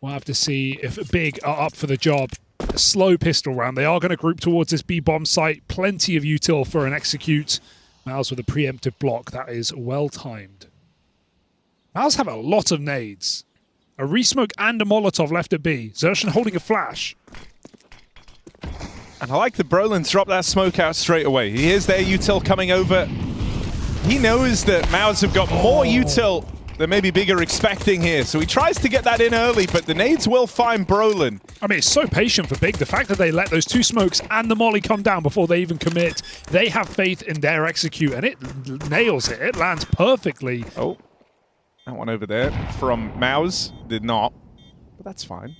We'll have to see if Big are up for the job. A slow pistol round. They are going to group towards this B-bomb site. Plenty of util for an execute. MOUZ with a preemptive block. That is well timed. MOUZ have a lot of nades. A resmoke and a Molotov left at B. Zershan holding a flash. And I like the Brolin's drop that smoke out straight away. He hears their util coming over. He knows that MOUZ have got more util than maybe Big are expecting here. So he tries to get that in early, but the nades will find Brolin. I mean, it's so patient for Big. The fact that they let those two smokes and the molly come down before they even commit. They have faith in their execute, and it nails it. It lands perfectly. Oh, that one over there from MOUZ did not, but that's fine.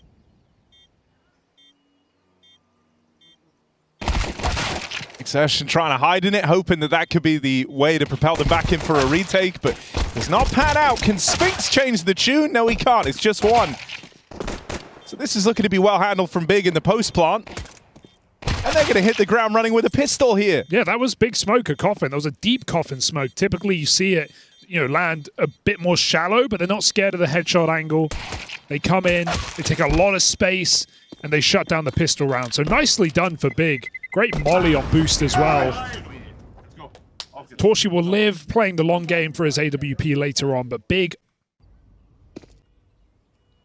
Exertion trying to hide in it, hoping that that could be the way to propel them back in for a retake, but does not pan out. Can Spinks change the tune? No, he can't. It's just one. So this is looking to be well handled from Big in the post plant. And they're going to hit the ground running with a pistol here. Yeah, that was Big smoke, a coffin. That was a deep coffin smoke. Typically, you see it, land a bit more shallow, but they're not scared of the headshot angle. They come in, they take a lot of space, and they shut down the pistol round. So nicely done for Big. Great molly on boost as well. Torshi will live playing the long game for his AWP later on, but Big.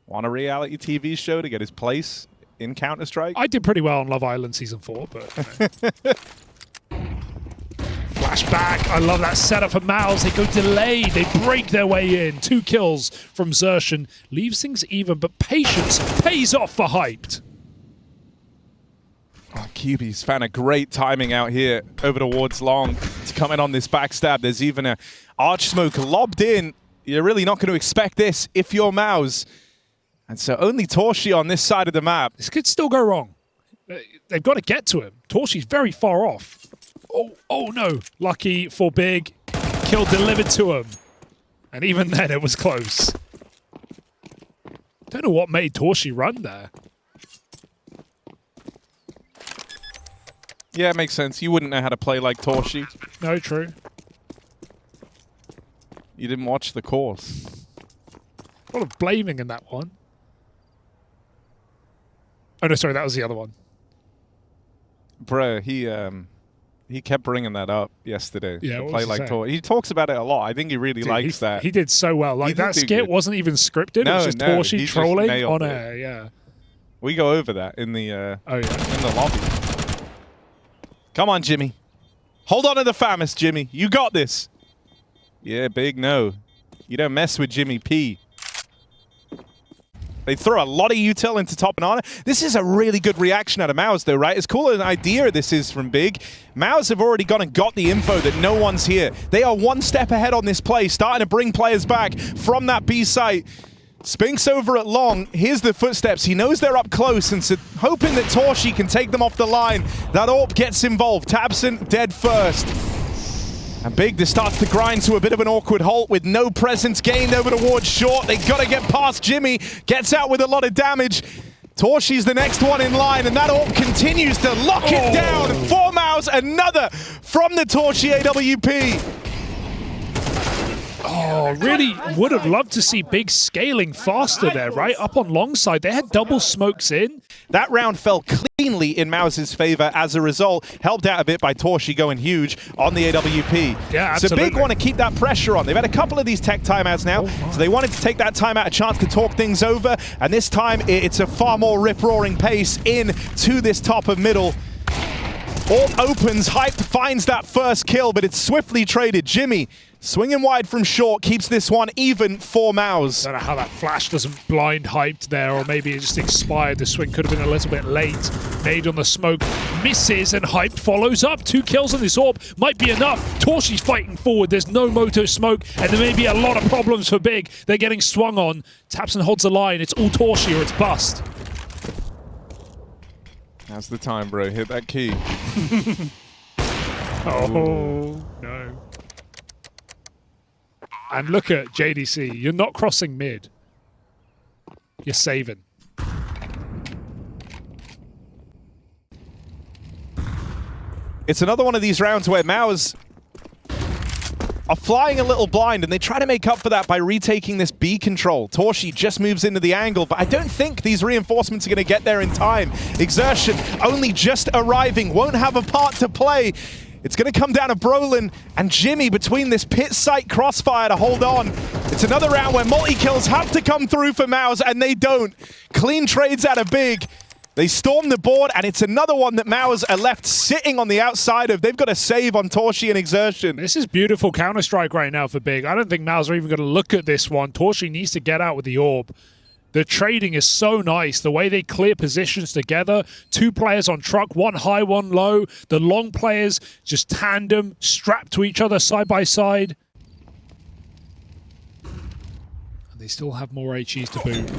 Want a reality TV show to get his place in Counter-Strike? I did pretty well on Love Island Season 4, but... Flashback. I love that setup for MOUZ. They go delayed. They break their way in. 2 kills from Zershan. Leaves things even, but patience pays off for Hyped. Oh, QB's found a great timing out here over towards Long to come in on this backstab. There's even a arch smoke lobbed in. You're really not going to expect this if you're MOUZ. And so only Torshi on this side of the map. This could still go wrong. They've got to get to him. Torshi's very far off. Oh no. Lucky for Big. Kill delivered to him. And even then it was close. Don't know what made Torshi run there. Yeah, it makes sense. You wouldn't know how to play like Torshi. No, true. You didn't watch the course. A lot of blaming in that one. Oh no, sorry, that was the other one. Bruh, he kept bringing that up yesterday. Yeah, to what play was he like saying? Torshi. He talks about it a lot. I think he really likes that. He did so well. Like, that skit wasn't even scripted. No, it was just no, Torshi he just trolling nailed on it. air. Yeah. We go over that in the Oh yeah. in the lobby. Come on, Jimmy. Hold on to the FAMAS, Jimmy. You got this. Yeah, Big no. You don't mess with Jimmy P. They throw a lot of util into top banana. This is a really good reaction out of MOUZ, though, right? As cool an idea this is from Big, MOUZ have already gone and got the info that no one's here. They are one step ahead on this play, starting to bring players back from that B site. Spinks over at Long. Here's the footsteps. He knows they're up close, and so hoping that Torshi can take them off the line. That AWP gets involved. Tabson dead first. And Big just starts to grind to a bit of an awkward halt with no presence gained over towards short. They got to get past Jimmy. Gets out with a lot of damage. Torshi's the next one in line, and that AWP continues to lock it down. For MOUZ, another from the Torshi AWP. Oh, really would have loved to see Big scaling faster there, right? Up on long side. They had double smokes in. That round fell cleanly in MOUZ's favor as a result, helped out a bit by Torshi going huge on the AWP. Yeah, absolutely. So Big want to keep that pressure on. They've had a couple of these tech timeouts now, so they wanted to take that timeout a chance to talk things over, and this time it's a far more rip-roaring pace in to this top of middle. AWP opens, Hyped finds that first kill, but it's swiftly traded. Jimmy swinging wide from short keeps this one even for MOUZ. I don't know how that flash doesn't blind Hyped there, or maybe it just expired. The swing could have been a little bit late. Made on the smoke, misses, and Hyped follows up. 2 kills on this AWP might be enough. Torshi's fighting forward. There's no moto smoke, and there may be a lot of problems for Big. They're getting swung on. Tabson holds the line. It's all Torshi or it's bust. Now's the time, bro. Hit that key. Oh, no. And look at JDC. You're not crossing mid. You're saving. It's another one of these rounds where MOUZ are flying a little blind, and they try to make up for that by retaking this B control. Torshi just moves into the angle, but I don't think these reinforcements are going to get there in time. Exertion only just arriving, won't have a part to play. It's going to come down to Brolin and Jimmy between this pit site crossfire to hold on. It's another round where multi-kills have to come through for MOUZ, and they don't. Clean trades out of Big. They storm the board, and it's another one that MOUZ are left sitting on the outside of. They've got to save on Torshi and Exertion. This is beautiful Counter-Strike right now for Big. I don't think MOUZ are even going to look at this one. Torshi needs to get out with the orb. The trading is so nice. The way they clear positions together. 2 players on truck, 1 high, 1 low. The long players just tandem, strapped to each other side by side. And they still have more HEs to boot.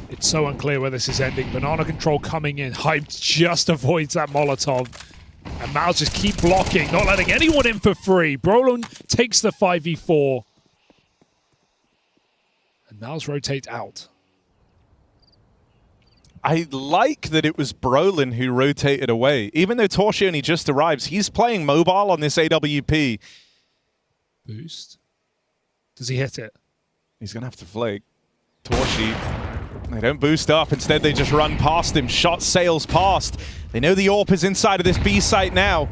It's so unclear where this is ending. Banana control coming in. Hype just avoids that Molotov. And MOUZ just keep blocking, not letting anyone in for free. Brolin takes the 5v4. And MOUZ rotate out. I like that it was Brolin who rotated away. Even though Torshi only just arrives, he's playing mobile on this AWP. Boost. Does he hit it? He's going to have to flake. Torshi, they don't boost up. Instead, they just run past him. Shot sails past. They know the AWP is inside of this B site now.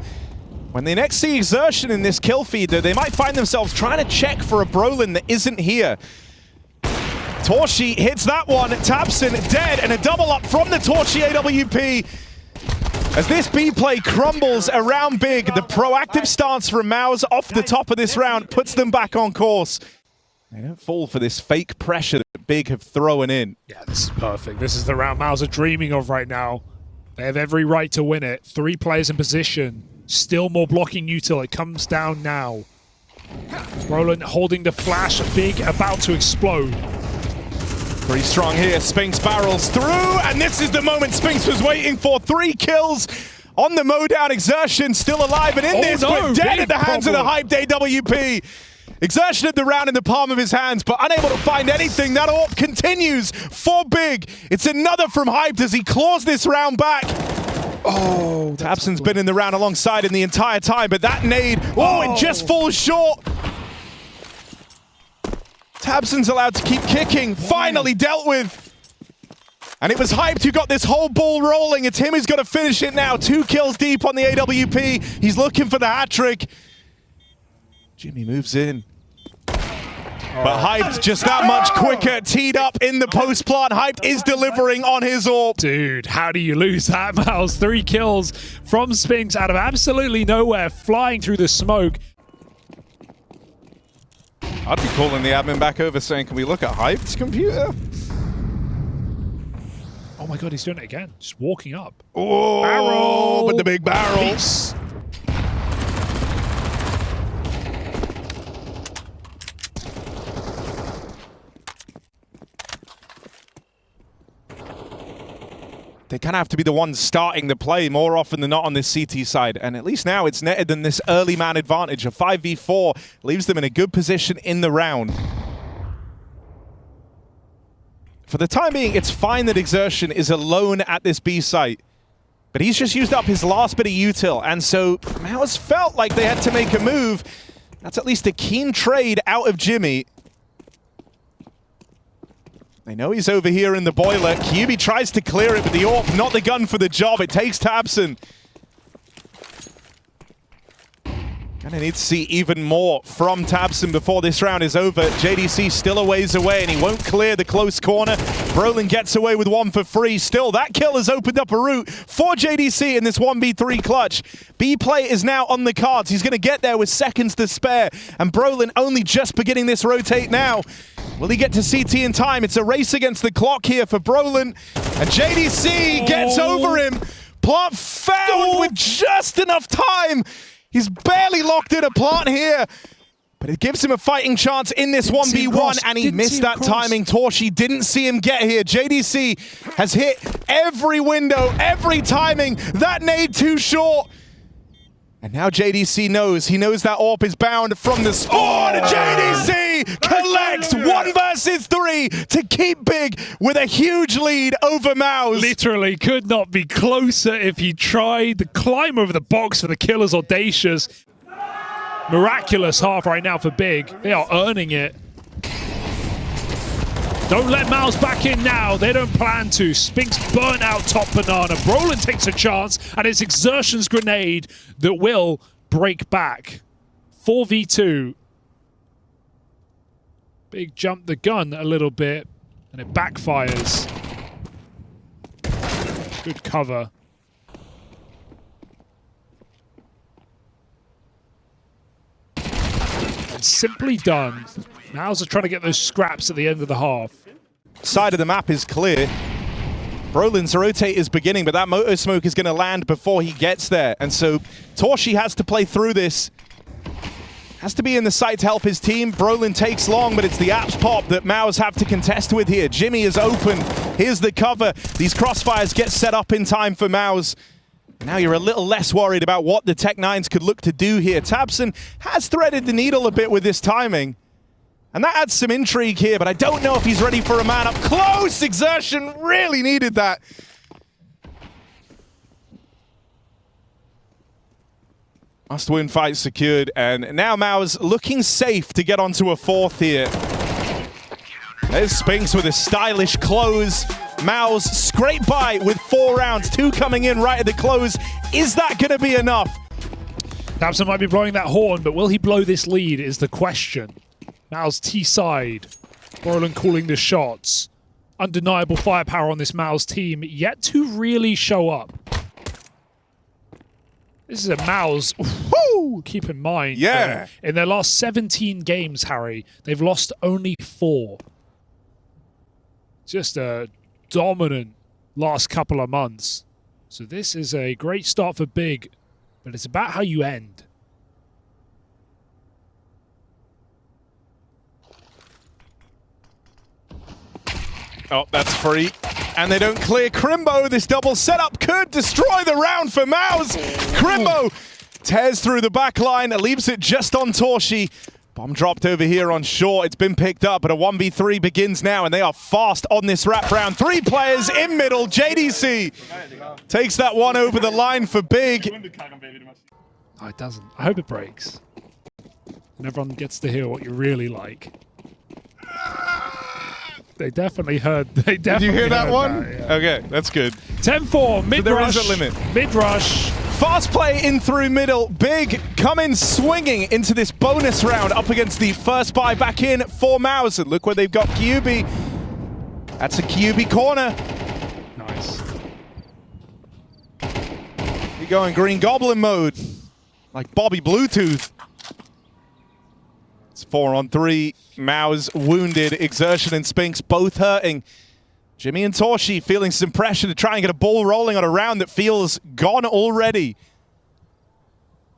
When they next see Exertion in this kill feed, though, they might find themselves trying to check for a Brolin that isn't here. Torshi hits that one. Tabson dead, and a double up from the Torshi AWP. As this B play crumbles around Big, the proactive stance from MOUZ off the top of this round puts them back on course. They don't fall for this fake pressure that Big have thrown in. Yeah, this is perfect. This is the round MOUZ are dreaming of right now. They have every right to win it. 3 players in position. Still more blocking util. It comes down now. Brolin holding the flash. Big about to explode. Pretty strong here. Spinks barrels through, and this is the moment Spinks was waiting for. 3 kills on the mowdown. Exertion still alive and in this, but dead at the hands of the hyped AWP. Exertion had the round in the palm of his hands, but unable to find anything. That AWP continues for Big. It's another from Hyped as he claws this round back. Oh, Tabson's been in the round alongside him the entire time, but that nade, it just falls short. Tabson's allowed to keep kicking, finally dealt with. And it was Hyped who got this whole ball rolling. It's him who's got to finish it now. 2 kills deep on the AWP. He's looking for the hat trick. Jimmy moves in. But Hyped just that much quicker, teed up in the post plant. Hyped is delivering on his AWP. Dude, how do you lose that, MOUZ? 3 kills from Spinks out of absolutely nowhere, flying through the smoke. I'd be calling the admin back over saying, can we look at Hyped's computer? Oh my god, he's doing it again. Just walking up. Oh, barrel! But the big barrel. Peace. They kind of have to be the ones starting the play more often than not on this CT side. And at least now it's netted than this early man advantage. A 5v4 leaves them in a good position in the round. For the time being, it's fine that Exertion is alone at this B site. But he's just used up his last bit of util. And so MOUZ felt like they had to make a move. That's at least a keen trade out of Jimmy. They know he's over here in the boiler. Kyubi tries to clear it, but the AWP, not the gun for the job. It takes Tabson. Gonna need to see even more from Tabson before this round is over. JDC still a ways away, and he won't clear the close corner. Brolin gets away with 1 for free. Still, that kill has opened up a route for JDC in this 1v3 clutch. B-play is now on the cards. He's gonna get there with seconds to spare, and Brolin only just beginning this rotate now. Will he get to CT in time? It's a race against the clock here for Brolin, and JDC gets over him. Plant found with just enough time. He's barely locked in a plant here, but it gives him a fighting chance in this 1v1, and he missed that timing. Torshi didn't see him get here. JDC has hit every window, every timing. That nade too short. And now JDC knows. He knows that AWP is bound from the spawn. JDC collects 1 versus 3 to keep Big with a huge lead over MOUZ. Literally could not be closer if he tried. The climb over the box for the kill is audacious. Miraculous half right now for Big. They are earning it. Don't let MOUZ back in now. They don't plan to. Spinks burnt out top banana. Brolin takes a chance, and it's Exertion's grenade that will break back. 4v2. Big jumped the gun a little bit, and it backfires. Good cover. And simply done. MOUZ are trying to get those scraps at the end of the half. Side of the map is clear. Brolin's rotate is beginning, but that motor smoke is going to land before he gets there. And so Torshi has to play through this. Has to be in the site to help his team. Brolin takes long, but it's the apps pop that MOUZ have to contest with here. Jimmy is open. Here's the cover. These crossfires get set up in time for MOUZ. Now you're a little less worried about what the Tech-9s could look to do here. tabseN has threaded the needle a bit with this timing. And that adds some intrigue here, but I don't know if he's ready for a man up close. Exertion really needed that. Must-win fight secured, and now MOUZ looking safe to get onto a fourth here. There's Spinks with a stylish close. MOUZ scrape by with 4 rounds, 2 coming in right at the close. Is that going to be enough? tabseN might be blowing that horn, but will he blow this lead is the question. MOUZ T-side. Brolin calling the shots. Undeniable firepower on this MOUZ team, yet to really show up. This is a MOUZ. Woo! Keep in mind, yeah. In their last 17 games, Harry, they've lost only 4. Just a dominant last couple of months. So this is a great start for Big, but it's about how you end. Oh, that's free. And they don't clear Crimbo. This double setup could destroy the round for MOUZ. Crimbo tears through the back line, leaves it just on Torshi. Bomb dropped over here on short. It's been picked up, but a 1v3 begins now, and they are fast on this wrap round. 3 players in middle. JDC takes that one over the line for Big. Oh, it doesn't. I hope it breaks. And everyone gets to hear what you really like. They definitely heard. Did you hear that one? That, yeah. Okay, that's good. 10-4, mid-rush. So there is a limit. Mid-rush. Fast play in through middle. Big coming swinging into this bonus round up against the first buy back in for MOUZ. And look where they've got QB. That's a QB corner. Nice. You're going Green Goblin mode. Like Bobby Bluetooth. It's 4-on-3. MOUZ wounded. Exertion and Spinks both hurting. Jimmy and Torshi feeling some pressure to try and get a ball rolling on a round that feels gone already.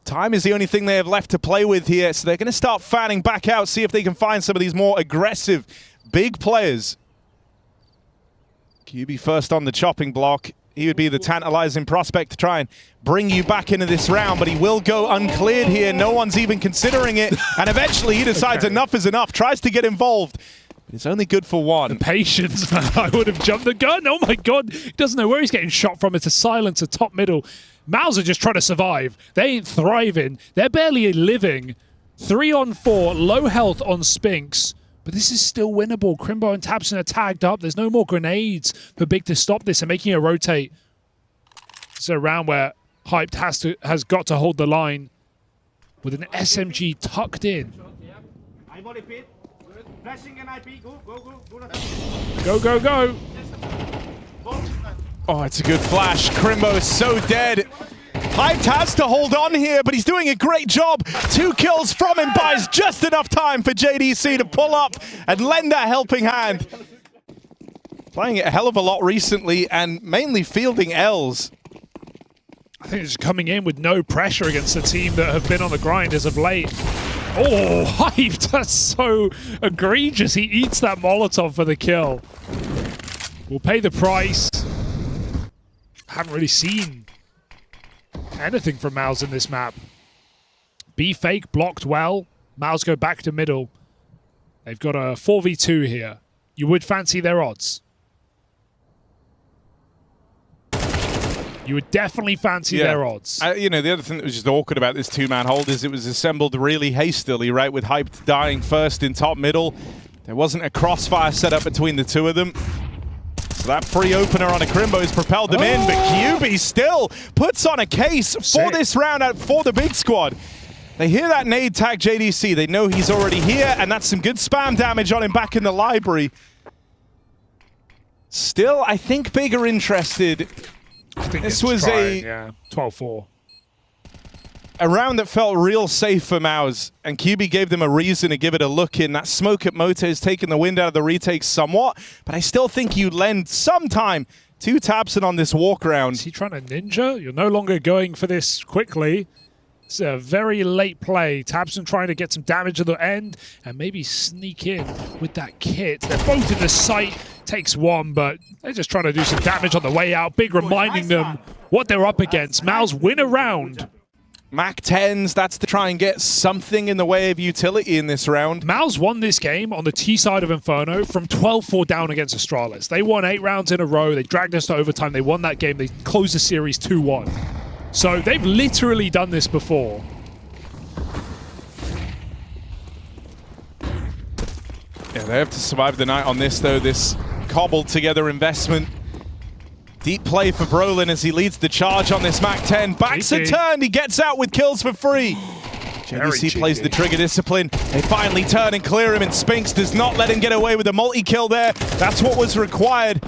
Time is the only thing they have left to play with here, so they're going to start fanning back out, see if they can find some of these more aggressive, big players. QB first on the chopping block. He would be the tantalizing prospect to try and bring you back into this round, but he will go uncleared here. No one's even considering it. And eventually he decides enough is enough, tries to get involved. But it's only good for one. The patience, man. I would have jumped the gun. Oh my God. He doesn't know where he's getting shot from. It's a silencer, top middle. MOUZ are just trying to survive. They ain't thriving. They're barely living. 3-on-4, low health on Spinks. But this is still winnable. Crimbo and tabseN are tagged up. There's no more grenades for Big to stop this and making a rotate. It's a round where Hyped has got to hold the line with an SMG tucked in. Go, go, go. Oh, it's a good flash. Crimbo is so dead. Hyped has to hold on here, but he's doing a great job. 2 kills from him buys just enough time for JDC to pull up and lend that helping hand. Playing it a hell of a lot recently and mainly fielding L's. I think it's coming in with no pressure against a team that have been on the grind as of late. Oh, Hyped! That's so egregious. He eats that Molotov for the kill. We'll pay the price. Haven't really seen anything from MOUZ in this map. B fake blocked well. MOUZ go back to middle. They've got a 4v2 here. You would fancy their odds. You would definitely fancy their odds. You know, the other thing that was just awkward about this two-man hold is it was assembled really hastily, right, with Hyped dying first in top middle. There wasn't a crossfire set up between the two of them. So that free opener on a Crimbo has propelled them in, but QB still puts on a case for this round out for the big squad. They hear that nade tag JDC. They know he's already here, and that's some good spam damage on him back in the library. Still, I think Big are interested. I think this was a 12-4. A round that felt real safe for MOUZ, and QB gave them a reason to give it a look in. That smoke at Moto has taken the wind out of the retake somewhat, but I still think you lend some time to tabseN on this walk round. Is he trying to ninja? You're no longer going for this quickly. It's a very late play. tabseN trying to get some damage at the end and maybe sneak in with that kit. They're both in the sight. Takes one, but they're just trying to do some damage on the way out. Big reminding them what they're up against. MOUZ win a round. Mac 10s, that's to try and get something in the way of utility in this round. MOUZ won this game on the T side of Inferno from 12-4 down against Astralis. They won 8 rounds in a row. They dragged us to overtime. They won that game. They closed the series 2-1. So they've literally done this before. Yeah, they have to survive the night on this, though. This cobbled together investment. Deep play for Brolin as he leads the charge on this Mac 10. Backs a turn, he gets out with kills for free. JDC plays the trigger discipline. They finally turn and clear him, and Spinks does not let him get away with a multi-kill there. That's what was required.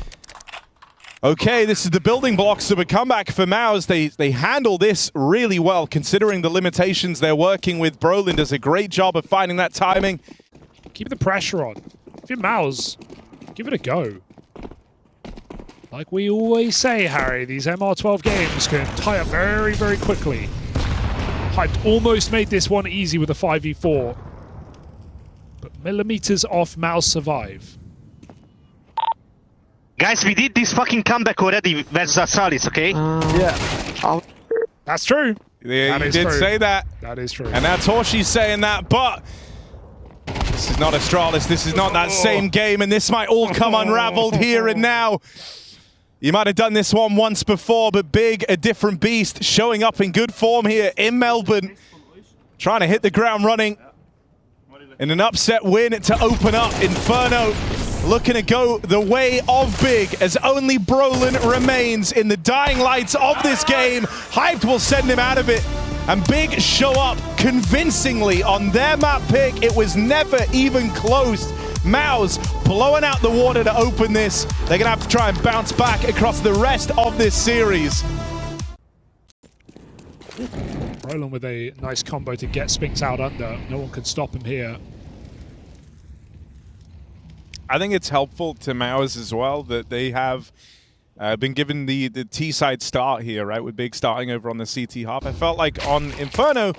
Okay, this is the building blocks of a comeback for MOUZ. They handle this really well, considering the limitations they're working with. Brolin does a great job of finding that timing. Keep the pressure on. If you're MOUZ, give it a go. Like we always say, Harry, these MR12 games can tie up very, very quickly. Hyped almost made this one easy with a 5v4. But millimeters off, MOUZ survive. Guys, we did this fucking comeback already versus Astralis, okay? Yeah. That's true. Yeah, you did say that. That is true. And now Torshi's saying that, but this is not Astralis. This is not that same game, and this might all come unraveled here and now. You might have done this one once before, but Big, a different beast, showing up in good form here in Melbourne. Trying to hit the ground running in an upset win to open up. Inferno looking to go the way of Big as only Brolin remains in the dying lights of this game. Hyped will send him out of it. And Big show up convincingly on their map pick. It was never even close. MOUZ blowing out the water to open this. They're going to have to try and bounce back across the rest of this series. Brolin with a nice combo to get Spinks out under. No one can stop him here. I think it's helpful to MOUZ as well that they have been given the T-side start here, right, with Big starting over on the CT half. I felt like on Inferno,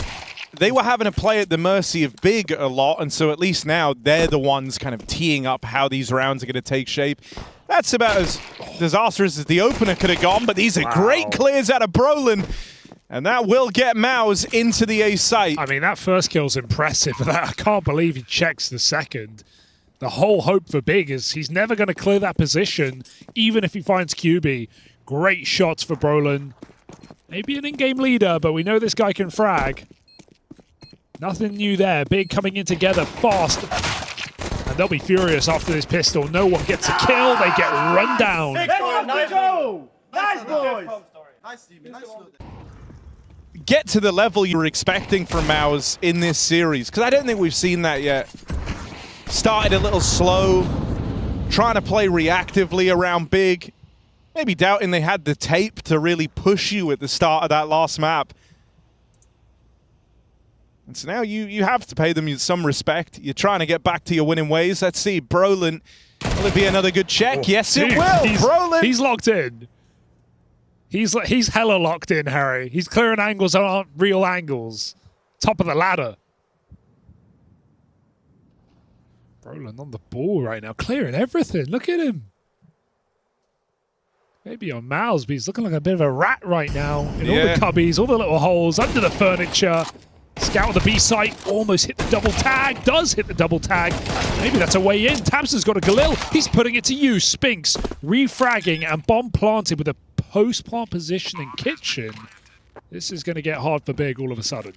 they were having to play at the mercy of Big a lot, and so at least now they're the ones kind of teeing up how these rounds are going to take shape. That's about as disastrous as the opener could have gone, but these are great clears out of Brolin, and that will get MOUZ into the A site. I mean, that first kill's impressive. I can't believe he checks the second. The whole hope for Big is he's never going to clear that position, even if he finds QB. Great shots for Brolin. Maybe an in-game leader, but we know this guy can frag. Nothing new there. Big coming in together fast. And they'll be furious after this pistol. No one gets a kill. They get run down. Nice go! Nice boys! Nice, Get to the level you were expecting from MOUZ in this series, because I don't think we've seen that yet. Started a little slow, trying to play reactively around Big. Maybe doubting they had the tape to really push you at the start of that last map. And so now you have to pay them some respect. You're trying to get back to your winning ways. Let's see, Brolin, will it be another good check? Oh, yes, dude, it will. Brolin. He's locked in. He's hella locked in, Harry. He's clearing angles that aren't real angles. Top of the ladder. Brolin on the ball right now, clearing everything. Look at him. Maybe on MOUZ, but he's looking like a bit of a rat right now. In all the cubbies, all the little holes, under the furniture. Scout on the B site, almost hit the double tag, does hit the double tag. Maybe that's a way in. Tabson's got a Galil, he's putting it to use. Spinks refragging and bomb planted with a post-plant position in kitchen. This is going to get hard for Big all of a sudden.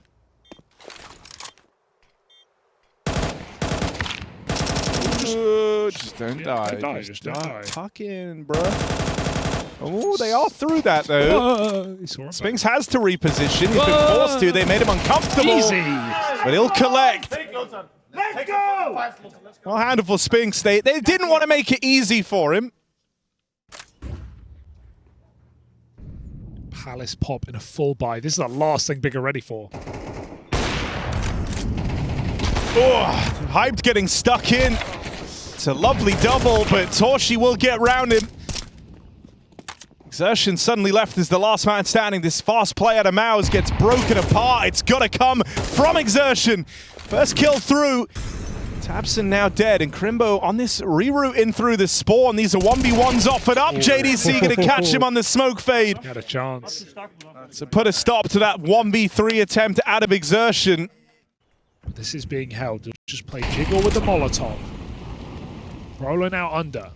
Just don't die. Just don't die. Tuck in, bruh. Oh, they are through that, though. Spinks has to reposition. He's been forced to. They made him uncomfortable. Easy. But he'll collect. Let's go! Well handled for Spinks. They didn't want to make it easy for him. Palace pop in a full buy. This is the last thing Big are ready for. Oh, Hyped getting stuck in. It's a lovely double, but Torshi will get round him. Exertion suddenly left as the last man standing. This fast play out of MOUZ gets broken apart. It's got to come from Exertion. First kill through. Tabson now dead, and Crimbo on this reroute in through the spawn. These are 1v1s offered up. JDC going to catch him on the smoke fade. Got a chance. So put a stop to that 1v3 attempt out of Exertion. This is being held. Just play Jiggle with the Molotov. Rolling out under.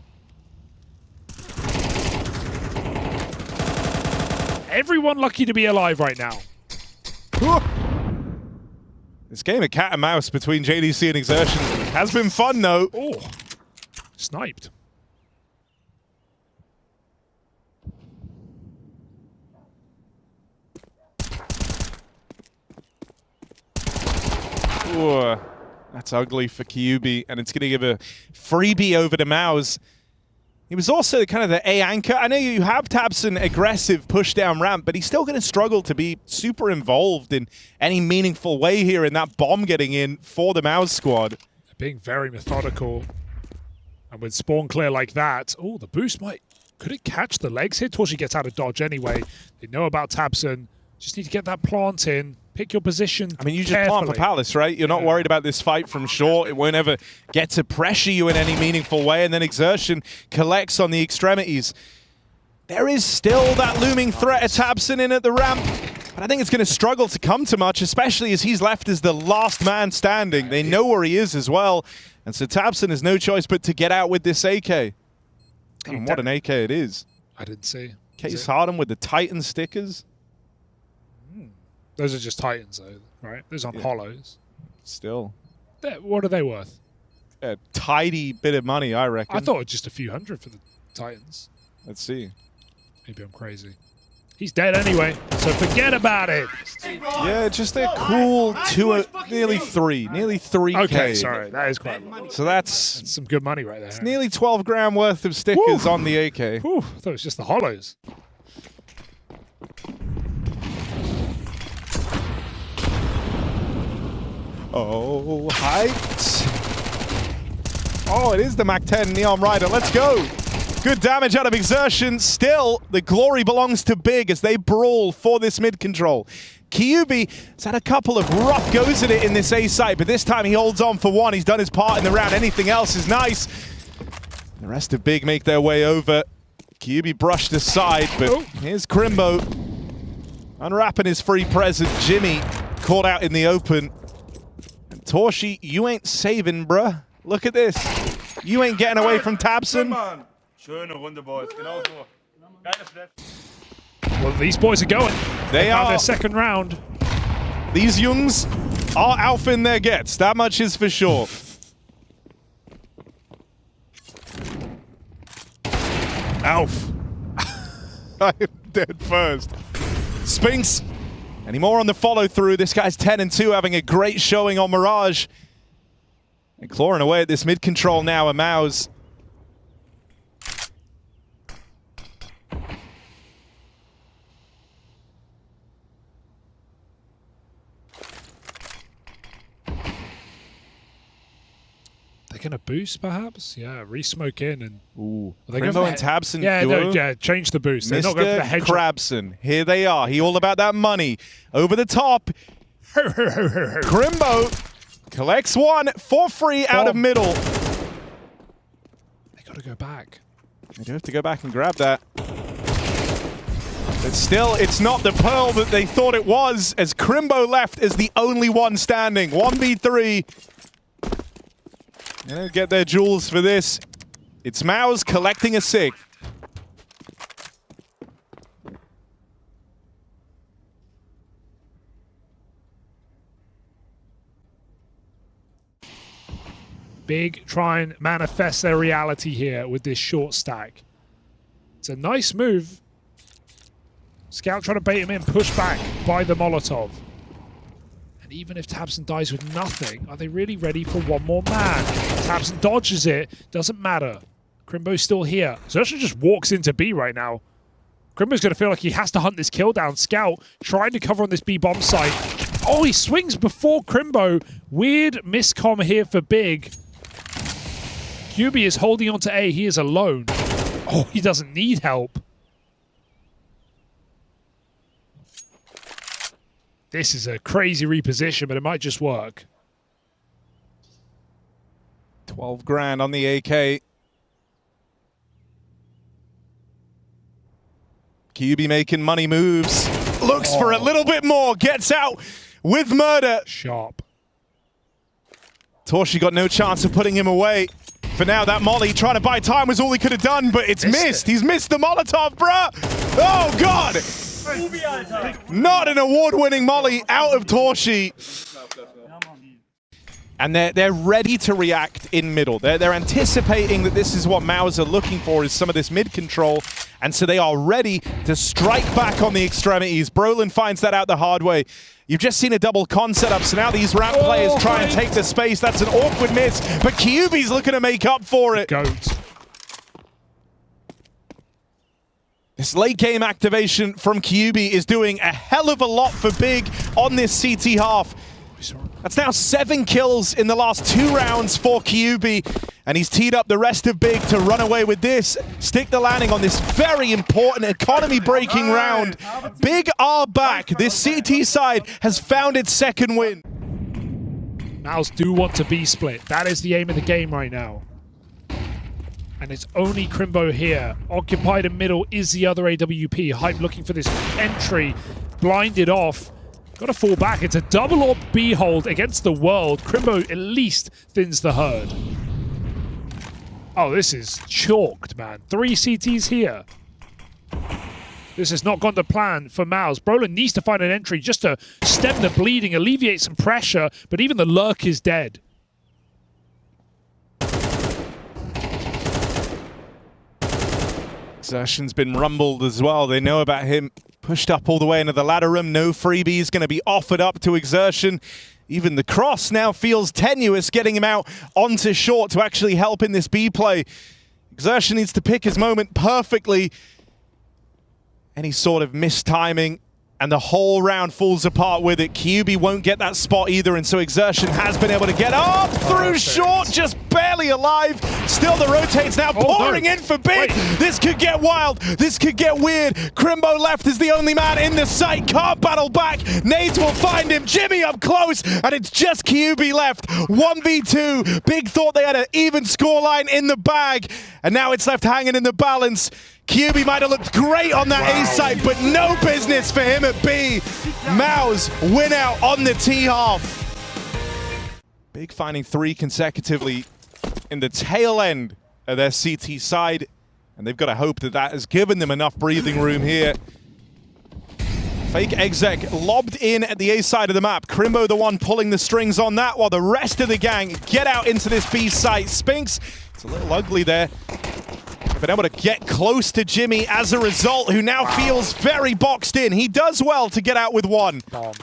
Everyone lucky to be alive right now. This game of cat and mouse between JDC and Exertion has been fun, though. Oh, sniped. Ooh, that's ugly for Kyubi, and it's going to give a freebie over to MOUZ. He was also kind of the A anchor. I know you have Tabson aggressive push down ramp, but he's still going to struggle to be super involved in any meaningful way here in that bomb getting in for the MOUZ squad. Being very methodical. And with spawn clear like that, oh, the boost could it catch the legs here? Torshi gets out of dodge anyway. They know about Tabson. Just need to get that plant in. Pick your position. I mean, you just carefully. plant for Palace, right? You're not worried about this fight from short. It won't ever get to pressure you in any meaningful way, and then Exertion collects on the extremities. There is still that looming threat of Tabson in at the ramp, but I think it's going to struggle to come to much, especially as he's left as the last man standing. They know where he is as well, and so Tabson has no choice but to get out with this AK. And what an AK it is. I didn't see. Case Harden with the Titan stickers. Those are just Titans, though, right? Those aren't hollows. Still. What are they worth? A tidy bit of money, I reckon. I thought it was just a few hundred for the Titans. Let's see. Maybe I'm crazy. He's dead anyway, so forget about it. Yeah, just a cool nearly 3K. Okay, sorry, that is quite a lot. So that's some good money right there. It's nearly 12 grand worth of stickers on the AK. Whew, I thought it was just the hollows. Oh, hyped. Oh, it is the Mac-10 Neon Rider. Let's go. Good damage out of Exertion. Still, the glory belongs to Big as they brawl for this mid control. Kyubi has had a couple of rough goes at it in this A site, but this time he holds on for one. He's done his part in the round. Anything else is nice. The rest of Big make their way over. Kyubi brushed aside, but here's Crimbo. Unwrapping his free present. Jimmy caught out in the open. And Torshi, you ain't saving, bruh. Look at this. You ain't getting away from Tabson. Schöne Runde, boys. Genau so. Geiles Flash. Well, these boys are going. They found are. their second round. These Jungs are alpha in their gets. That much is for sure. Alf. I'm dead first. Spinks. Any more on the follow through? This guy's 10-2, having a great showing on Mirage. And clawing away at this mid control now, a MOUZ. They're going to boost, perhaps? Yeah, re-smoke in and... Ooh. Are they Crimbo going and Tabson yeah, duo? no, yeah, change the boost. They're not going for the Mr. hedge. Crabson. Here they are. He all about that money. Over the top. Crimbo collects one for free out of middle. They got to go back. They do have to go back and grab that. But still, it's not the Pearl that they thought it was, as Crimbo left as the only one standing. 1v3. They'll get their jewels for this. It's MOUZ collecting a SIG. Big try and manifest their reality here with this short stack. It's a nice move. Scout trying to bait him in, push back by the Molotov. And even if tabseN dies with nothing, are they really ready for one more man? tabseN dodges it, doesn't matter. Crimbo's still here. Xerxes just walks into B right now. Crimbo's going to feel like he has to hunt this kill down. Scout trying to cover on this B bomb site. Oh, he swings before Crimbo. Weird miscom here for Big. QB is holding on to A. He is alone. Oh, he doesn't need help. This is a crazy reposition, but it might just work. 12 grand on the AK. QB making money moves. Looks for a little bit more. Gets out with murder. Sharp. Torshi got no chance of putting him away. For now, that molly trying to buy time was all he could have done, but it's missed. He's missed the Molotov, bruh. Oh, God. Not an award-winning molly out of Torshi. And they're ready to react in middle. They're anticipating that this is what MOUZ are looking for, is some of this mid control. And so they are ready to strike back on the extremities. Brolin finds that out the hard way. You've just seen a double con setup, so now these ramp players try and take the space. That's an awkward miss, but QB's looking to make up for it. Goat. This late game activation from QB is doing a hell of a lot for Big on this CT half. That's now 7 kills in the last 2 rounds for QB, and he's teed up the rest of Big to run away with this. Stick the landing on this very important economy-breaking round. Big are back. This CT side has found its second win. MOUZ do want to be split. That is the aim of the game right now. And it's only Crimbo here. Occupied in middle is the other AWP. Hype looking for this entry. Blinded off. Got to fall back. It's a double or B hold against the world. Crimbo at least thins the herd. Oh, this is chalked, man. 3 CTs here. This has not gone to plan for MOUZ. Brolin needs to find an entry just to stem the bleeding, alleviate some pressure, but even the lurk is dead. Xerxes been rumbled as well. They know about him. Pushed up all the way into the ladder room. No freebies going to be offered up to Xerxes. Even the cross now feels tenuous, getting him out onto short to actually help in this B play. Xerxes needs to pick his moment perfectly. Any sort of mistiming, and the whole round falls apart with it. QB won't get that spot either, and so Xerxes has been able to get up through short, just barely alive. Still the rotates now pouring in for Big. This could get wild. This could get weird. Crimbo left is the only man in the site. Can't battle back. Nades will find him. Jimmy up close, and it's just QB left. 1v2. Big thought they had an even scoreline in the bag, and now it's left hanging in the balance. QB might have looked great on that A side, but no business for him at B. MOUZ win out on the T half. Big finding 3 consecutively in the tail end of their CT side, and they've got to hope that that has given them enough breathing room here. Fake exec lobbed in at the A side of the map. Crimbo the one pulling the strings on that, while the rest of the gang get out into this B site. Spinks, it's a little ugly there. Been able to get close to Jimmy as a result, who now feels very boxed in. He does well to get out with 1. Bomb.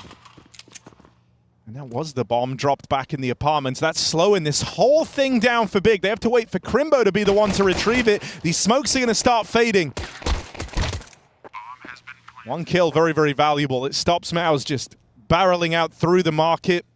And that was the bomb dropped back in the apartments. That's slowing this whole thing down for Big. They have to wait for Crimbo to be the one to retrieve it. These smokes are going to start fading. 1 kill, very, very valuable. It stops MOUZ just barreling out through the market.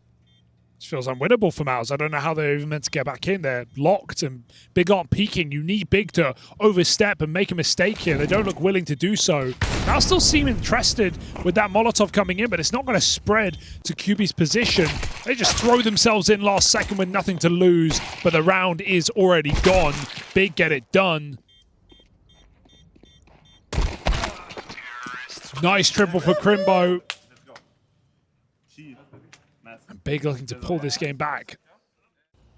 This feels unwinnable for MOUZ. I don't know how they're even meant to get back in. They're locked and Big aren't peeking. You need Big to overstep and make a mistake here. They don't look willing to do so. MOUZ still seem interested with that Molotov coming in, but it's not going to spread to QB's position. They just throw themselves in last second with nothing to lose, but the round is already gone. Big get it done. Nice triple for Crimbo. Let's go. Nice. Big looking to pull this game back.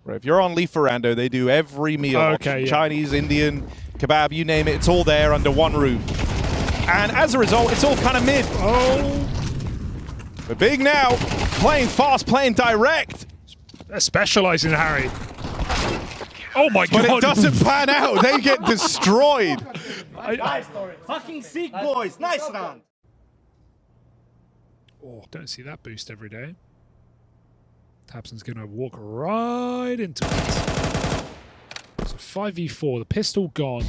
If you're on Lieferando, they do every meal. Okay, yeah. Chinese, Indian, kebab, you name it. It's all there under one roof. And as a result, it's all kind of mid. Oh. But Big now, playing fast, playing direct. They're specializing, Harry. Oh my But god. it doesn't pan out. They get destroyed. Nice, fucking sick, boys. Nice round. Oh, don't see that boost every day. tabseN's going to walk right into it. So 5v4, the pistol gone.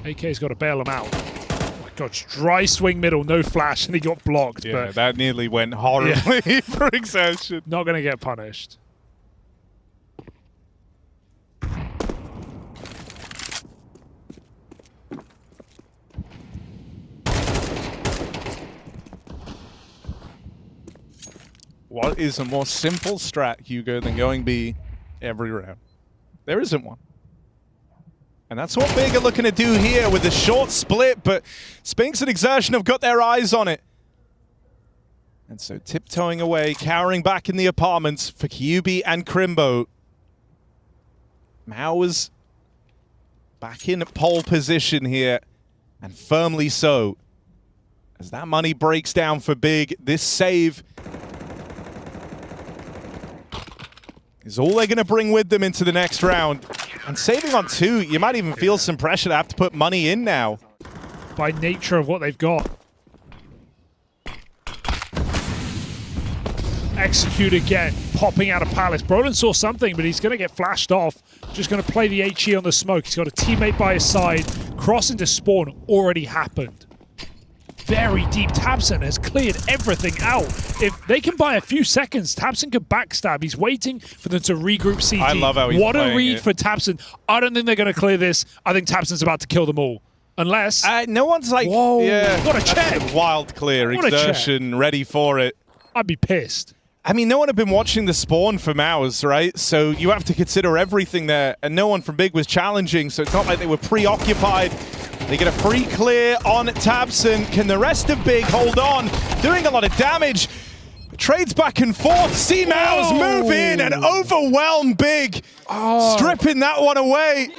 AK's got to bail him out. Oh my god, dry swing middle, no flash, and he got blocked. Yeah, but that nearly went horribly for Exertion. not going to get punished. What is a more simple strat, Hugo, than going B every round? There isn't one. And that's what Big are looking to do here with the short split, but Spinks and Exertion have got their eyes on it. And so tiptoeing away, cowering back in the apartments for QB and Crimbo. MOUZ back in pole position here, and firmly so. As that money breaks down for Big, this save is all they're going to bring with them into the next round. And saving on 2, you might even feel some pressure to have to put money in now. By nature of what they've got. Execute again, popping out of Palace. Brolin saw something, but he's going to get flashed off. Just going to play the HE on the smoke. He's got a teammate by his side. Cross into spawn already happened. Very deep. tabseN has cleared everything out. If they can buy a few seconds, tabseN could backstab. He's waiting for them to regroup CT. I love how he's What a playing read it. for tabseN. I don't think they're going to clear this. I think tabseN's about to kill them all. Unless... No one's like, Whoa, yeah, what a that's check. a wild clear. What a check. Exertion ready for it. I'd be pissed. I mean, no one had been watching the spawn for MOUZ, right? So you have to consider everything there, and no one from Big was challenging, so it's not like they were preoccupied. They get a free clear on tabseN. Can the rest of Big hold on? Doing a lot of damage. Trades back and forth. See MOUZ move in and overwhelm Big. Stripping that one away.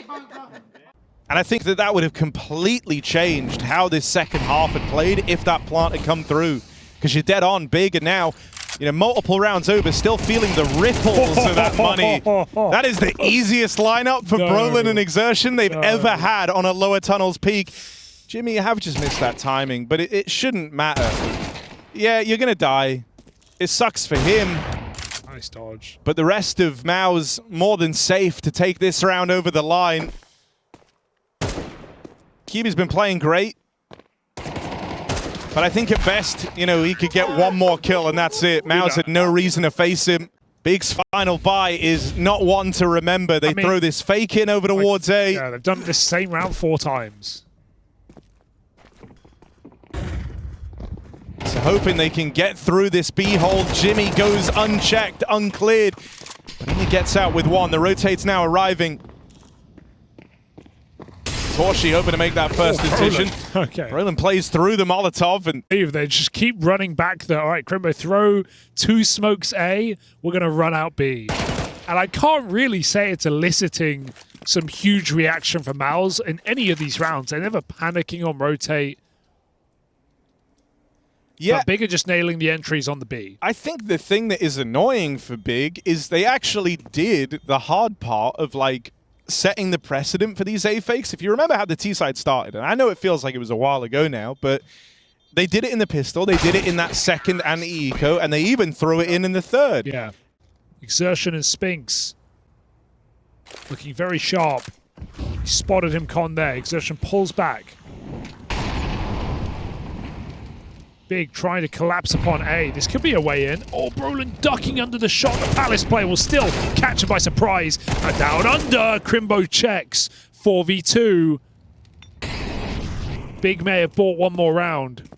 And I think that that would have completely changed how this second half had played if that plant had come through. Because you're dead on Big, and now, you know, multiple rounds over, still feeling the ripples of that money. That is the easiest lineup for Brolin and Exertion they've ever had on a lower tunnels peak. Jimmy, you have just missed that timing, but it shouldn't matter. Yeah, you're going to die. It sucks for him. Nice dodge. But the rest of MOUZ more than safe to take this round over the line. QB's been playing great. But I think at best, you know, he could get one more kill and that's it. MOUZ had no reason to face him. Big's final buy is not one to remember. They throw this fake in over towards A. Yeah, they've done this same round 4 times. So hoping they can get through this B hole. Jimmy goes unchecked, uncleared. But only gets out with 1. The rotate's now arriving. Torshi hoping to make that first incision. Okay. Brolin plays through the Molotov and They just keep running back there. All right, Crimbo, throw 2 smokes A. We're going to run out B. And I can't really say it's eliciting some huge reaction from MOUZ in any of these rounds. They're never panicking on rotate. yeah, But Big are just nailing the entries on the B. I think the thing that is annoying for Big is they actually did the hard part of like setting the precedent for these A fakes. If you remember how the T side started, and I know it feels like it was a while ago now, but they did it in the pistol, they did it in that second and the eco, and they even threw it in the third. Yeah. Exertion and Spinks looking very sharp. He spotted him con there. Exertion pulls back. Big trying to collapse upon A. This could be a way in. Oh, Brolin ducking under the shot. The Palace player will still catch him by surprise. And down under. Crimbo checks. 4v2. Big may have bought one more round.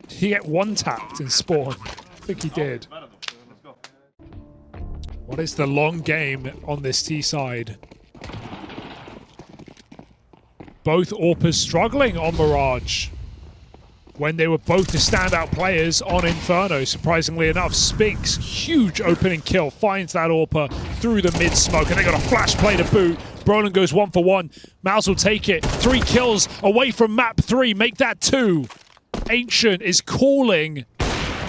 He get one tapped in spawn. I think he did. What is the long game on this T side? Both AWPers struggling on Mirage when they were both the standout players on Inferno. Surprisingly enough, Spinks, huge opening kill, finds that AWPer through the mid smoke, and they got a flash play to boot. Brolin goes 1 for 1. MOUZ will take it. 3 kills away from map 3. Make that 2. Ancient is calling,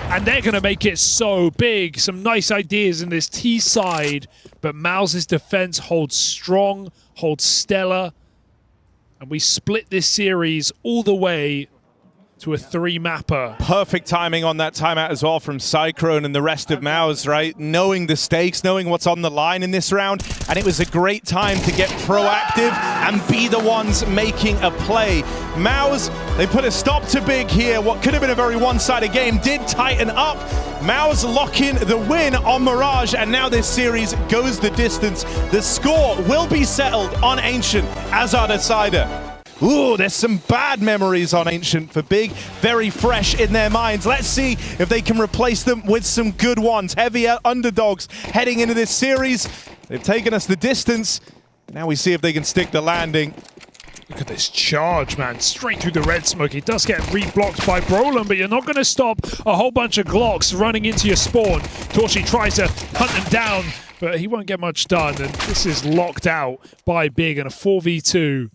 and they're going to make it so big. Some nice ideas in this T side, but MOUZ's defense holds strong, holds stellar. And we split this series all the way to a 3-mapper. Perfect timing on that timeout as well from Cyclone and the rest of MOUZ, right? Knowing the stakes, knowing what's on the line in this round. And it was a great time to get proactive and be the ones making a play. MOUZ, they put a stop to Big here. What could have been a very one-sided game did tighten up. MOUZ lock in the win on Mirage, and now this series goes the distance. The score will be settled on Ancient as our decider. Ooh, there's some bad memories on Ancient for Big, very fresh in their minds. Let's see if they can replace them with some good ones. Heavy underdogs heading into this series. They've taken us the distance. Now we see if they can stick the landing. Look at this charge, man. Straight through the red smoke. He does get reblocked by Brolin, but you're not going to stop a whole bunch of Glocks running into your spawn. Torchy tries to hunt them down, but he won't get much done. And this is locked out by Big in a 4v2.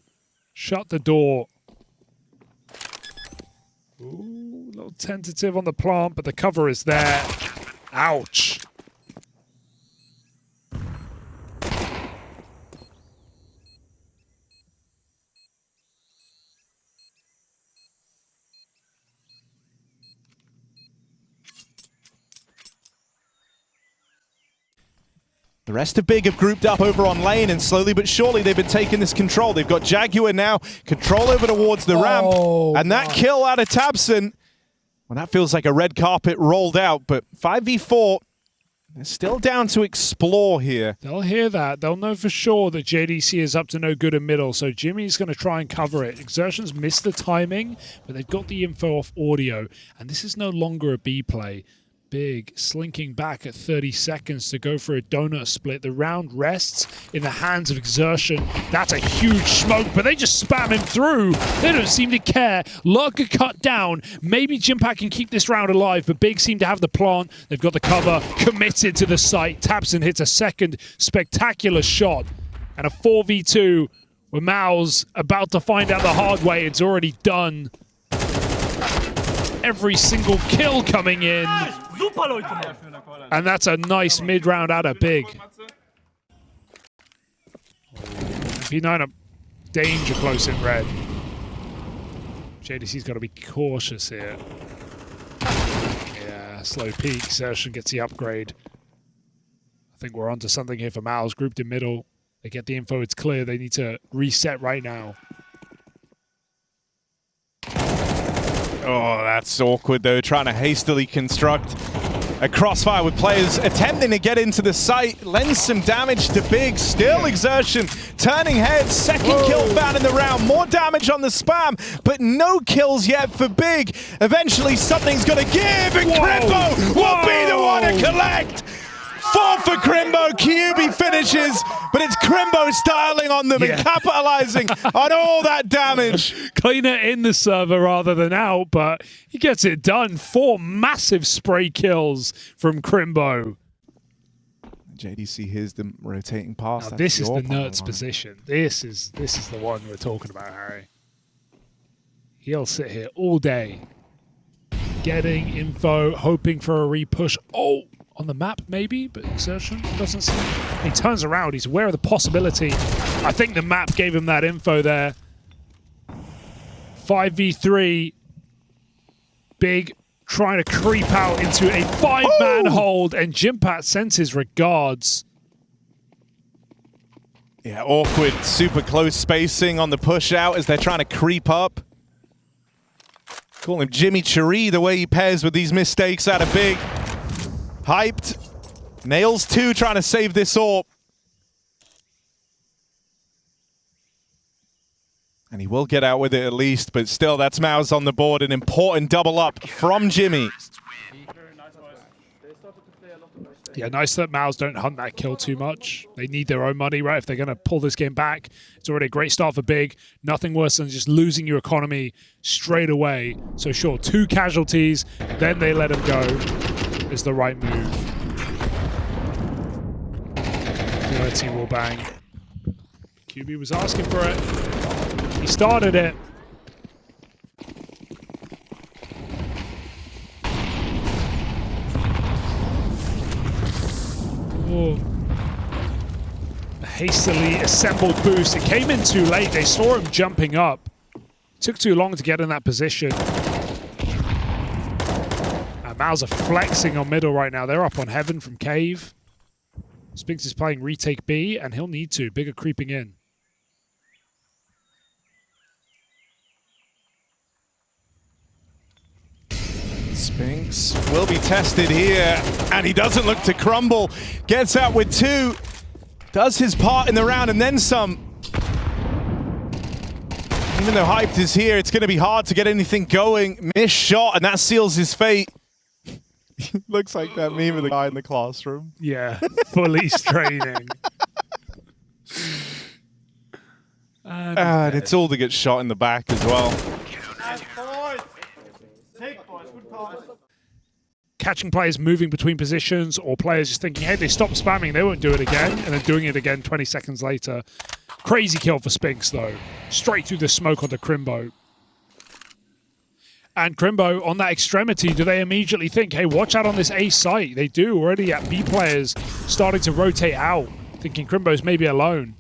Shut the door. Ooh, a little tentative on the plant, but the cover is there. Ouch. The rest of Big have grouped up over on lane, and slowly but surely they've been taking this control. They've got Jaguar now, control over towards the ramp, and that kill out of Tabson, well, that feels like a red carpet rolled out, but 5v4, they're still down to explore here. They'll hear that. They'll know for sure that JDC is up to no good in middle, so Jimmy's going to try and cover it. Exertion's missed the timing, but they've got the info off audio, and this is no longer a B play. Big slinking back at 30 seconds to go for a donut split. The round rests in the hands of Exertion. That's a huge smoke, but they just spam him through. They don't seem to care. Lurker cut down. Maybe Jimpak can keep this round alive, but Big seem to have the plant. They've got the cover, committed to the site. Tabson hits a second spectacular shot, and a 4v2 with MOUZ about to find out the hard way. It's already done. Every single kill coming in. And that's a nice mid-round out of Big. P9 up danger close in red. JDC's got to be cautious here. Yeah, slow peak. Exertion gets the upgrade. I think we're onto something here for MOUZ. Grouped in middle. They get the info. It's clear. They need to reset right now. Oh, that's awkward though, trying to hastily construct a crossfire with players attempting to get into the site, lends some damage to Big, still Exertion, turning heads, second kill found in the round, more damage on the spam, but no kills yet for Big. Eventually something's gonna give, and Crimbo will be the one to collect! 4 for Crimbo, QB finishes, but it's Crimbo styling on them and capitalizing on all that damage. Cleaner in the server rather than out, but he gets it done. 4 massive spray kills from Crimbo. JDC hears them rotating past. Now, this is the Nerds position. This is the one we're talking about, Harry. He'll sit here all day, getting info, hoping for a repush. Oh! On the map, maybe, but Exertion doesn't see. He turns around. He's aware of the possibility. I think the map gave him that info there. 5v3. Big trying to creep out into a 5-man hold, and Jimpat sends his regards. Yeah, awkward, super close spacing on the push out as they're trying to creep up. Call him Jimmy Cheree, the way he pairs with these mistakes out of Big. Hyped. Nails 2 trying to save this AWP. And he will get out with it at least, but still that's MOUZ on the board. An important double up from Jimmy. Yeah, nice that MOUZ don't hunt that kill too much. They need their own money, right? If they're going to pull this game back, it's already a great start for Big. Nothing worse than just losing your economy straight away. So sure, 2 casualties, then they let him go is the right move. Dirty wallbang. QB was asking for it. He started it. Oh. A hastily assembled boost. It came in too late. They saw him jumping up. Took too long to get in that position. And MOUZ are flexing on middle right now. They're up on heaven from cave. Spinks is playing retake B, and he'll need to. Bigger creeping in. Spinks will be tested here, and he doesn't look to crumble. Gets out with 2, does his part in the round, and then some. Even though Hyped is here, it's going to be hard to get anything going. Missed shot, and that seals his fate. Looks like that meme of the guy in the classroom. Yeah, fully straining. And it's all to get shot in the back as well. Catching players moving between positions, or players just thinking, hey, they stopped spamming, they won't do it again, and then doing it again 20 seconds later. Crazy kill for Spinks, though. Straight through the smoke onto Crimbo. And Crimbo, on that extremity, do they immediately think, hey, watch out on this A site? They do already at B players starting to rotate out, thinking Crimbo's maybe alone.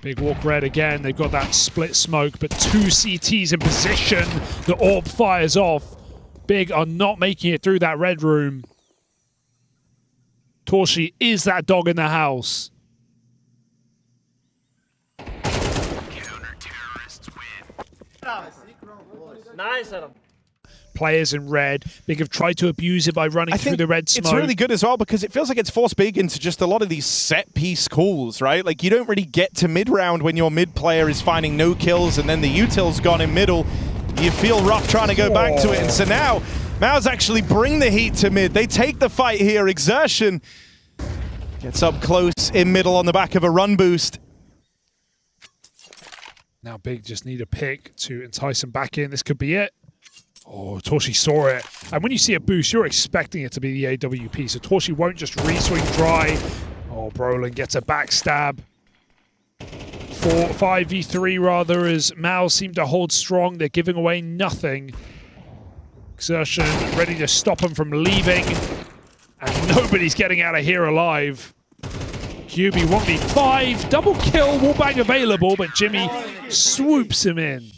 Big walk red again. They've got that split smoke, but 2 CTs in position. The orb fires off. Big are not making it through that red room. Torshi is that dog in the house. Nice, Adam. Players in red. Big have tried to abuse it by running through the red smoke. It's really good as well because it feels like it's forced Big into just a lot of these set-piece calls, right? Like, you don't really get to mid-round when your mid player is finding no kills and then the util's gone in middle. You feel rough trying to go back to it. And so now, MOUZ actually bring the heat to mid. They take the fight here. Exertion gets up close in middle on the back of a run boost. Now Big just need a pick to entice him back in. This could be it. Oh, Torshi saw it. And when you see a boost, you're expecting it to be the AWP. So Torshi won't just re-swing dry. Oh, Brolin gets a backstab. 5v3 rather, as MOUZ seem to hold strong. They're giving away nothing. Exertion ready to stop him from leaving. And nobody's getting out of here alive. QB 1v5. Double kill. Wallbang available, but Jimmy swoops him in.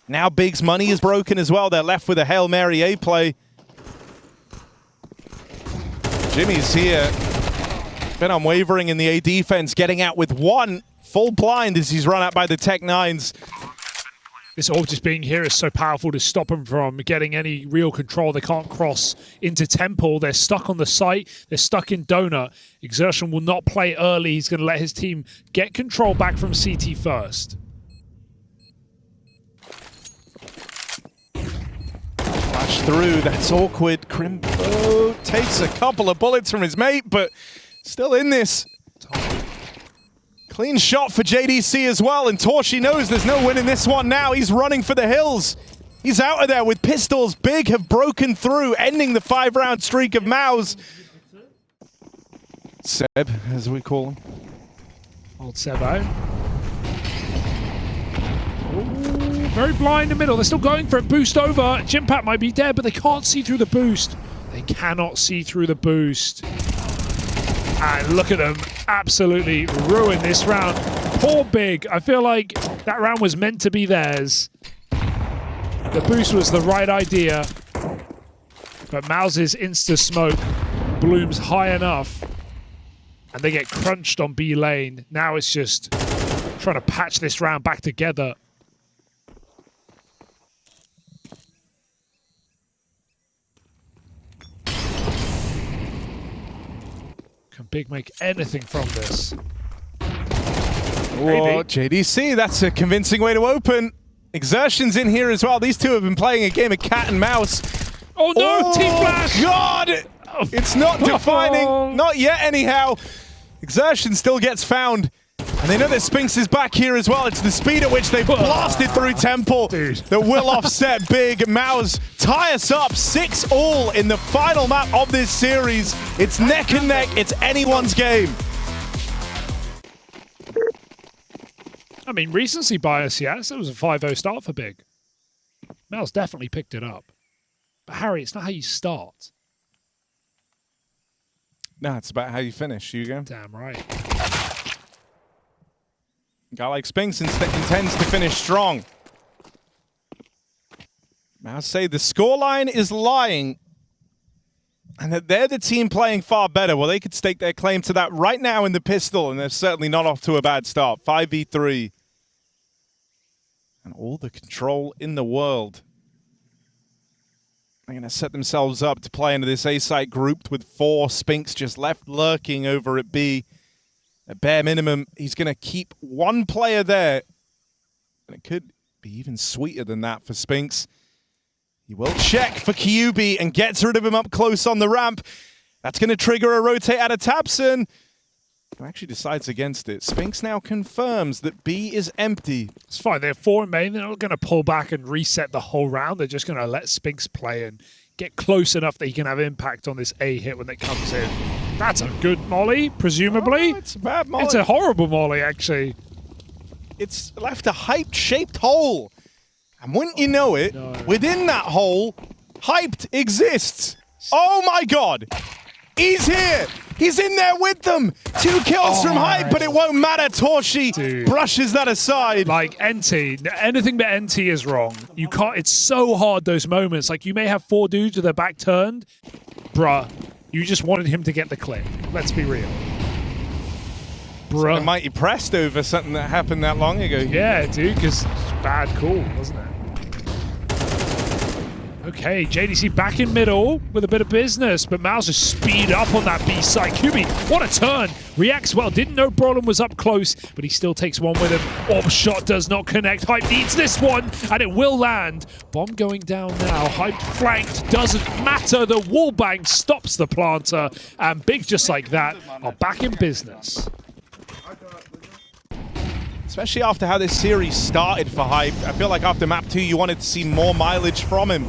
Now Big's money is broken as well. They're left with a Hail Mary A play. Jimmy's here. Been unwavering in the A defense, getting out with 1 full blind as he's run out by the Tech 9s. This orb just being here is so powerful to stop them from getting any real control. They can't cross into Temple. They're stuck on the site. They're stuck in Donut. Exertion will not play early. He's going to let his team get control back from CT first. Flash through, that's awkward. Crimbo takes a couple of bullets from his mate, but still in this. Clean shot for JDC as well, and Torshi knows there's no win in this one now. He's running for the hills. He's out of there with pistols. Big have broken through, ending the 5-round streak of MOUZ. Seb, as we call him. Old Sebo. Very blind in the middle. They're still going for it. Boost over. Jimpat might be dead, but they can't see through the boost. They cannot see through the boost. And look at them absolutely ruin this round. Poor Big. I feel like that round was meant to be theirs. The boost was the right idea. But MOUZ's insta-smoke blooms high enough. And they get crunched on B lane. Now it's just trying to patch this round back together. Can Big make anything from this? Whoa, JDC, that's a convincing way to open. Exertion's in here as well. These two have been playing a game of cat and mouse. Oh no, Team Flash! God! It's not defining. Not yet, anyhow. Exertion still gets found. And they know that Spinks is back here as well. It's the speed at which they blasted through Temple that will offset Big. MOUZ tie us up 6-all in the final map of this series. It's neck and neck. It's anyone's game. I mean, recency bias, yes. It was a 5-0 start for Big. MOUZ definitely picked it up. But Harry, it's not how you start. No, it's about how you finish, Hugo. Damn right. A guy like Spinks intends to finish strong. MOUZ say the scoreline is lying and that they're the team playing far better. Well, they could stake their claim to that right now in the pistol, and they're certainly not off to a bad start. 5v3. And all the control in the world. They're going to set themselves up to play into this A site grouped with 4. Spinks just left lurking over at B. At bare minimum, he's going to keep one player there. And it could be even sweeter than that for Spinks. He will check for Kyubi and gets rid of him up close on the ramp. That's going to trigger a rotate out of Tapson, who actually decides against it. Spinks now confirms that B is empty. It's fine. They're 4 in main. They're not going to pull back and reset the whole round. They're just going to let Spinks play and get close enough that he can have impact on this A hit when it comes in. That's a good molly, presumably. Oh, it's a bad molly. It's a horrible molly, actually. It's left a hyped-shaped hole. And wouldn't you know it, within that hole, Hyped exists. Oh my God. He's here. He's in there with them. 2 kills from Hype, but it won't matter. Torshi brushes that aside. Like, NT, anything but NT is wrong. You can't, it's so hard, those moments. Like, you may have 4 dudes with their back turned. Bruh, you just wanted him to get the clip. Let's be real. Bruh. Like a mighty pressed over something that happened that long ago. Yeah, dude, because it's bad call, wasn't it? Okay, JDC back in middle with a bit of business, but MOUZ just speed up on that B side. Kyubi, what a turn! Reacts well, didn't know Brolin was up close, but he still takes one with him. Orb shot does not connect. Hype needs this one, and it will land. Bomb going down now. Hype flanked, doesn't matter. The wallbang stops the planter, and Big, just like that, are back in business. Especially after how this series started for Hype. I feel like after map 2, you wanted to see more mileage from him.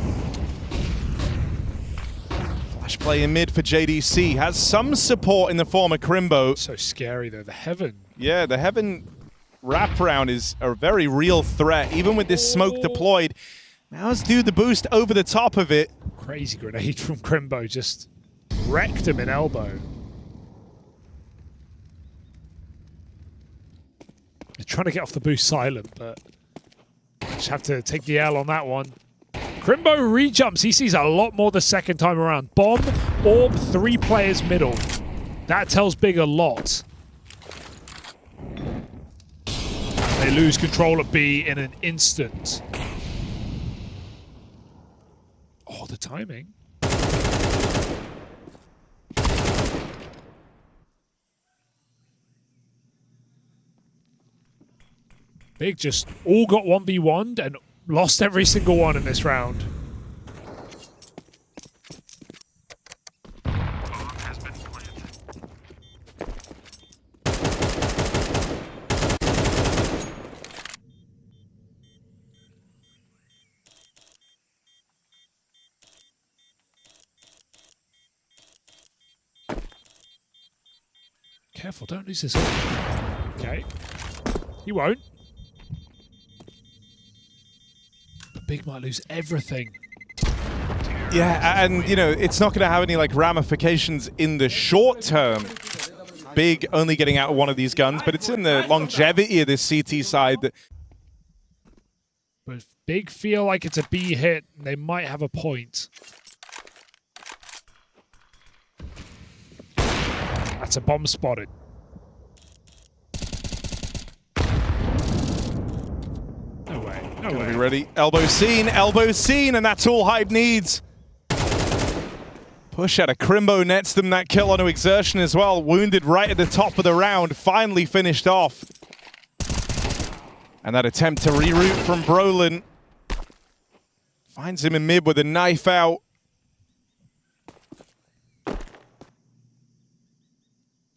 Flash play in mid for JDC. Has some support in the form of Crimbo. So scary, though. The Heaven. Yeah, the Heaven wraparound is a very real threat. Even with this smoke deployed, MOUZ do the boost over the top of it. Crazy grenade from Crimbo. Just wrecked him in elbow. They're trying to get off the boost silent, but just have to take the L on that one. Crimbo rejumps. He sees a lot more the second time around. Bomb, orb, 3 players middle. That tells Big a lot. They lose control of B in an instant. Oh, the timing. Big just all got 1v1'd and lost every single one in this round. Careful, don't lose this. Okay. He won't. Big might lose everything. Yeah, and you know, it's not going to have any like ramifications in the short term. Big only getting out of one of these guns, but it's in the longevity of this CT side that. But if Big feel like it's a B hit, they might have a point. That's a bomb spotted. No way. No way. Be ready. Elbow seen, and that's all Hype needs. Push out of Crimbo nets them that kill onto Exertion as well. Wounded right at the top of the round. Finally finished off. And that attempt to reroute from Brolin finds him in mid with a knife out.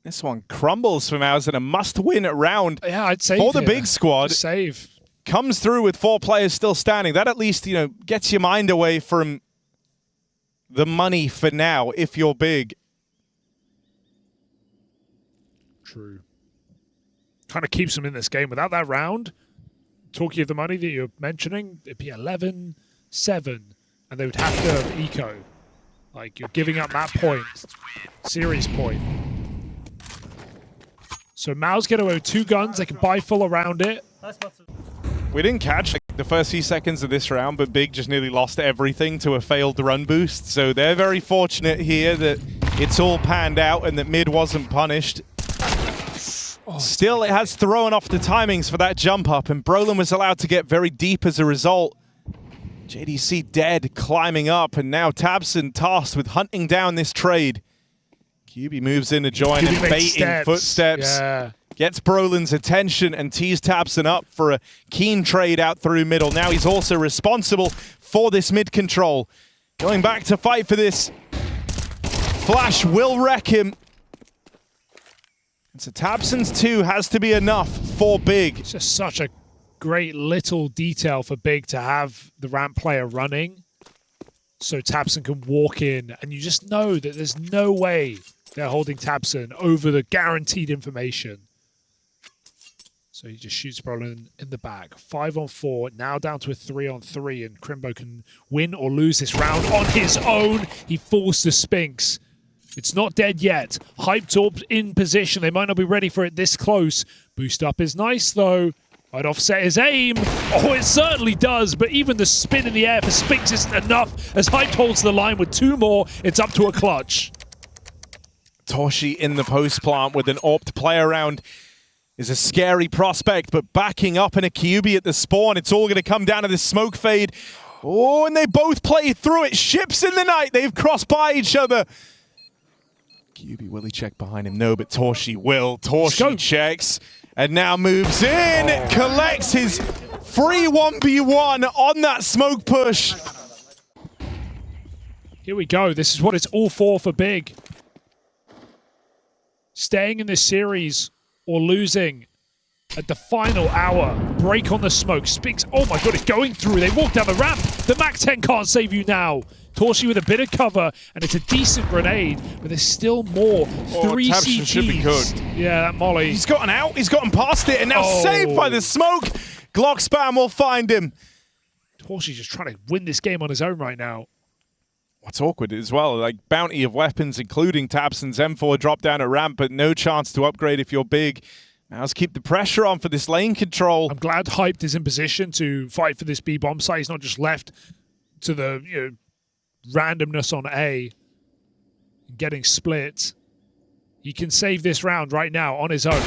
This one crumbles for MOUZ in a must-win round. Yeah, I'd say for the big squad. Save. Comes through with 4 players still standing. That at least, you know, gets your mind away from the money for now if you're big. True. Kind of keeps them in this game. Without that round, talking of the money that you're mentioning, it'd be 11-7, and they would have to have eco. Like, you're giving up that point. Series point. So MOUZ get away with 2 guns. They can buy full around it. We didn't catch the first few seconds of this round, but Big just nearly lost everything to a failed run boost. So they're very fortunate here that it's all panned out and that mid wasn't punished. Still, it has thrown off the timings for that jump up, and Brolin was allowed to get very deep as a result. JDC dead, climbing up, and now tabseN tasked with hunting down this trade. QB moves in to join and baiting footsteps. Yeah. Gets Brolin's attention and tees tabseN up for a keen trade out through middle. Now he's also responsible for this mid control. Going back to fight for this. Flash will wreck him. So tabseN's 2 has to be enough for Big. It's just such a great little detail for Big to have the ramp player running so tabseN can walk in, and you just know that there's no way they're holding tabseN over the guaranteed information. So he just shoots Brolin in the back. 5-on-4, now down to a 3-on-3, and Crimbo can win or lose this round on his own. He falls to Spinks. It's not dead yet. Hyped up in position. They might not be ready for it this close. Boost up is nice, though. Might offset his aim. Oh, it certainly does, but even the spin in the air for Spinks isn't enough. As Hyped holds the line with 2 more, it's up to a clutch. Torshi in the post plant with an AWP to play around is a scary prospect, but backing up in a QB at the spawn, it's all going to come down to this smoke fade. Oh, and they both play through it. Ships in the night. They've crossed by each other. QB, will he check behind him? No, but Torshi will. Torshi checks and now moves in, collects his free 1v1 on that smoke push. Here we go. This is what it's all for Big. Staying in this series or losing at the final hour. Break on the smoke. Spinks, oh my god, it's going through. They walk down the ramp. The MAC-10 can't save you now. Torshi with a bit of cover, and it's a decent grenade, but there's still more. 3 CTs. Should be cooked. Yeah, that molly. He's gotten out, he's gotten past it, and now saved by the smoke. Glock spam will find him. Torshi's just trying to win this game on his own right now. What's awkward as well, like bounty of weapons, including tabseN's M4 drop down at ramp, but no chance to upgrade if you're big. MOUZ keep the pressure on for this lane control. I'm glad Hyped is in position to fight for this B-bomb site. He's not just left to the randomness on A and getting split. He can save this round right now on his own.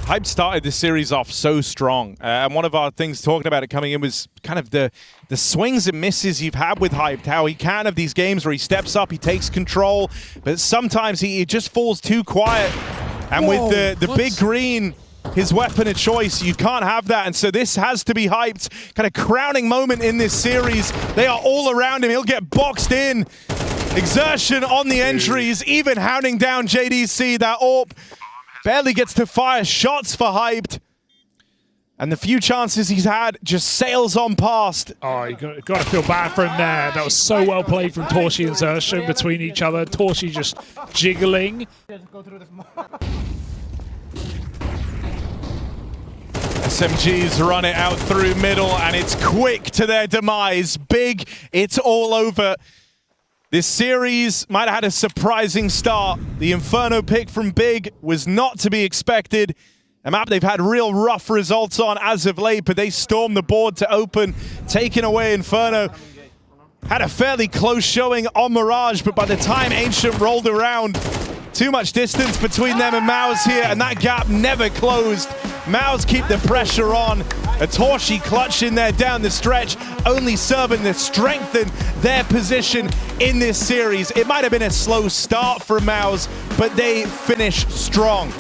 Hype started this series off so strong, and one of our things talking about it coming in was kind of the swings and misses you've had with Hyped, how he can have these games where he steps up, he takes control, but sometimes he just falls too quiet. And with the big green, his weapon of choice, you can't have that, and so this has to be Hyped. Kind of crowning moment in this series. They are all around him, he'll get boxed in. Exertion on the entries, even hounding down JDC, that AWP. Barely gets to fire shots for Hyped. And the few chances he's had just sails on past. Oh, you got to feel bad for him there. That was so well played from Torshi and Xerxon between each other. Torshi just jiggling. SMGs run it out through middle, and it's quick to their demise. Big, it's all over. This series might have had a surprising start. The Inferno pick from Big was not to be expected. A map they've had real rough results on as of late, but they stormed the board to open, taking away Inferno. Had a fairly close showing on Mirage, but by the time Ancient rolled around, too much distance between them and MOUZ here, and that gap never closed. MOUZ keep the pressure on. A Torshi clutch in there down the stretch, only serving to strengthen their position in this series. It might have been a slow start for MOUZ, but they finish strong.